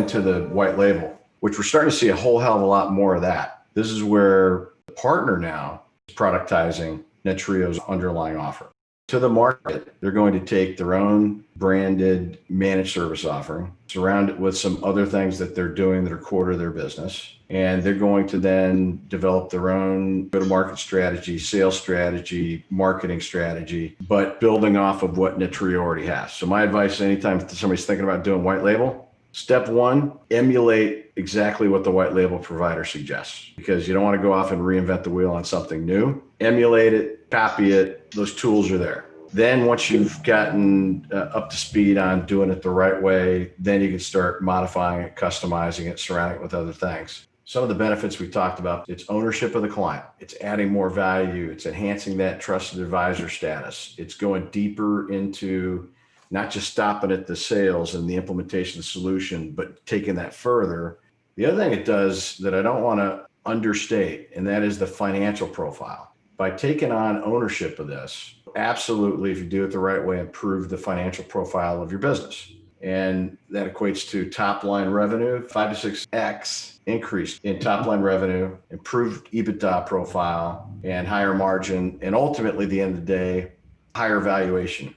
into the white label, which we're starting to see a whole hell of a lot more of that. This is where the partner now is productizing Netrio's underlying offer. To the market, they're going to take their own branded managed service offering, surround it with some other things that they're doing that are core to their business. And they're going to then develop their own go-to-market strategy, sales strategy, marketing strategy, but building off of what Netrio already has. So my advice, anytime somebody's thinking about doing white label, step one, emulate exactly what the white label provider suggests, because you don't want to go off and reinvent the wheel on something new. Emulate it, copy it, those tools are there. Then once you've gotten up to speed on doing it the right way, then you can start modifying it, customizing it, surrounding it with other things. Some of the benefits we talked about, it's ownership of the client. It's adding more value. It's enhancing that trusted advisor status. It's going deeper into not just stopping at the sales and the implementation solution, but taking that further. The other thing it does that I don't want to understate, and that is the financial profile. By taking on ownership of this, absolutely, if you do it the right way, improve the financial profile of your business. And that equates to top line revenue, 5 to 6x increase in top line revenue, improved EBITDA profile, and higher margin, and ultimately, at the end of the day, higher valuation.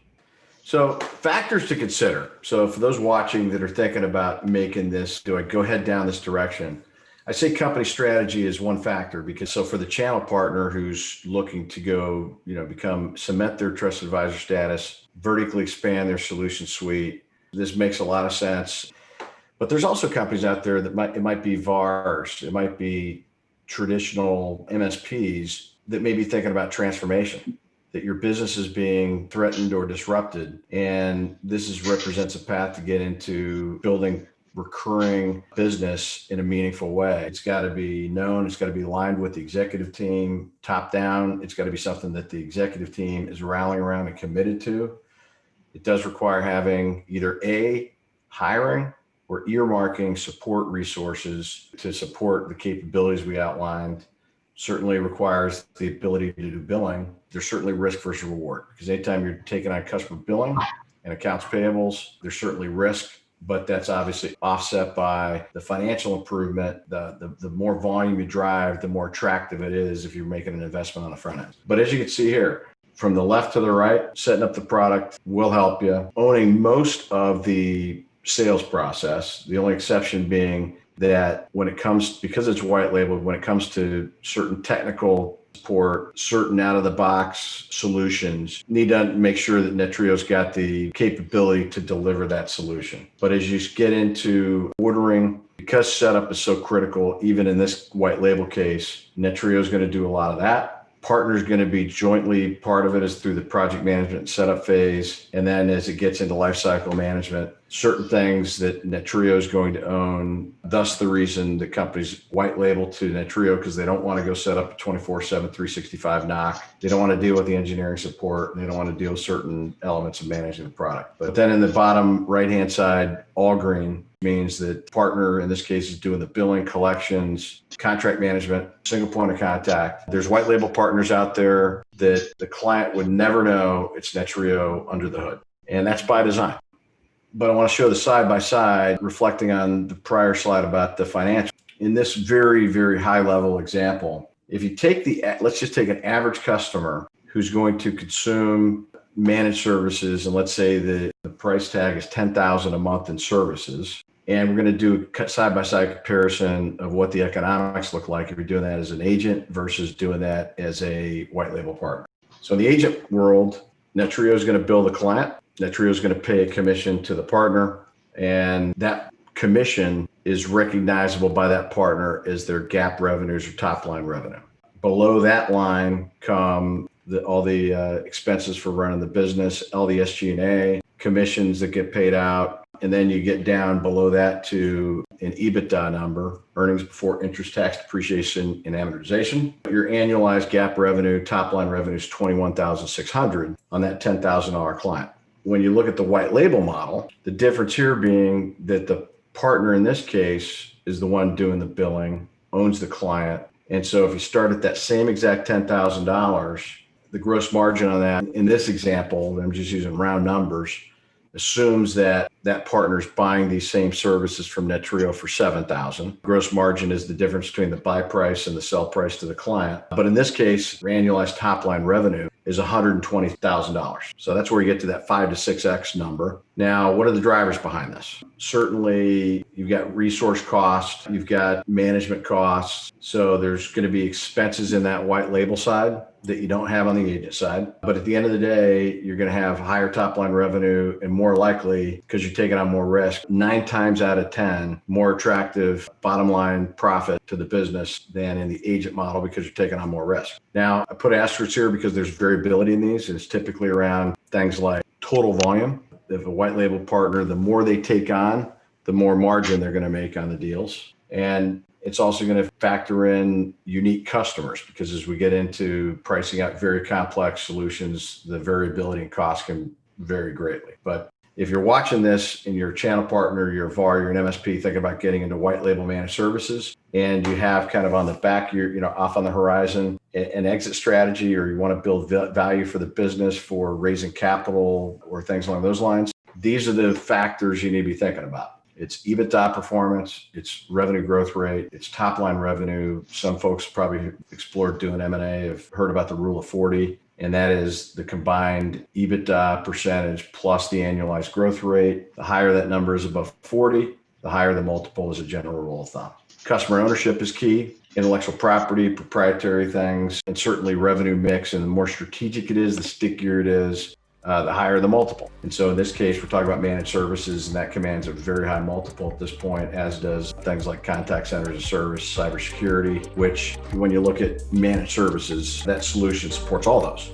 So factors to consider. So for those watching that are thinking about making this, do I go head down this direction? I say company strategy is one factor, because so for the channel partner who's looking to go, cement their trusted advisor status, vertically expand their solution suite, this makes a lot of sense. But there's also companies out there that it might be VARs, it might be traditional MSPs that may be thinking about transformation, that your business is being threatened or disrupted. And represents a path to get into building recurring business in a meaningful way. It's got to be known. It's got to be aligned with the executive team, top down. It's got to be something that the executive team is rallying around and committed to. It does require having either hiring or earmarking support resources to support the capabilities we outlined. Certainly requires the ability to do billing. There's certainly risk versus reward, because anytime you're taking on customer billing and accounts payables, there's certainly risk. But that's obviously offset by the financial improvement. The more volume you drive, the more attractive it is if you're making an investment on the front end. But as you can see here, from the left to the right, setting up the product will help you. Owning most of the sales process, the only exception being that because it's white labeled, when it comes to certain technical support, certain out-of-the-box solutions, need to make sure that Netrio's got the capability to deliver that solution. But as you get into ordering, because setup is so critical, even in this white label case, Netrio's going to do a lot of that. Partner's going to be jointly part of it is through the project management and setup phase. And then as it gets into lifecycle management, certain things that Netrio is going to own. Thus the reason the company's white label to Netrio, because they don't want to go set up a 24/7, 365 NOC. They don't want to deal with the engineering support. And they don't want to deal with certain elements of managing the product. But then in the bottom right-hand side, all green means that partner, in this case, is doing the billing, collections, contract management, single point of contact. There's white label partners out there that the client would never know it's Netrio under the hood. And that's by design. But I want to show the side by side, reflecting on the prior slide about the financial. In this very, very high level example, if you take let's just take an average customer who's going to consume managed services, and let's say the price tag is $10,000 a month in services. And we're going to do a side-by-side comparison of what the economics look like if you're doing that as an agent versus doing that as a white label partner. So in the agent world, Netrio is going to bill the client. Netrio is going to pay a commission to the partner, and that commission is recognizable by that partner as their GAAP revenues or top line revenue. Below that line come all the expenses for running the business, all the SG&A, commissions that get paid out. And then you get down below that to an EBITDA number, earnings before interest, tax, depreciation, and amortization. Your annualized GAAP revenue, top line revenue is $21,600 on that $10,000 client. When you look at the white label model, the difference here being that the partner in this case is the one doing the billing, owns the client. And so if you start at that same exact $10,000, the gross margin on that, in this example, I'm just using round numbers, assumes that that partner's buying these same services from Netrio for $7,000. Gross margin is the difference between the buy price and the sell price to the client. But in this case, your annualized top line revenue is $120,000. So that's where you get to that 5 to 6x number. Now, what are the drivers behind this? Certainly, you've got resource costs, you've got management costs. So there's going to be expenses in that white label side that you don't have on the agent side. But at the end of the day, you're going to have higher top line revenue and more likely, because you're taking on more risk, 9 times out of 10, more attractive bottom line profit to the business than in the agent model because you're taking on more risk. Now, I put asterisks here because there's variability in these. It's typically around things like total volume. If a white label partner, the more they take on, the more margin they're going to make on the deals. And it's also going to factor in unique customers because as we get into pricing out very complex solutions, the variability in cost can vary greatly. But if you're watching this and you're a channel partner, you're a VAR, you're an MSP thinking about getting into white label managed services, and you have kind of on the back, off on the horizon, an exit strategy, or you want to build value for the business for raising capital or things along those lines, these are the factors you need to be thinking about. It's EBITDA performance, it's revenue growth rate, it's top line revenue. Some folks probably explored doing M&A, have heard about the rule of 40, and that is the combined EBITDA percentage plus the annualized growth rate. The higher that number is above 40, the higher the multiple is a general rule of thumb. Customer ownership is key. Intellectual property, proprietary things, and certainly revenue mix. And the more strategic it is, the stickier it is, the higher the multiple. And so in this case, we're talking about managed services, and that commands a very high multiple at this point, as does things like contact centers as a service, cybersecurity, which when you look at managed services, that solution supports all those.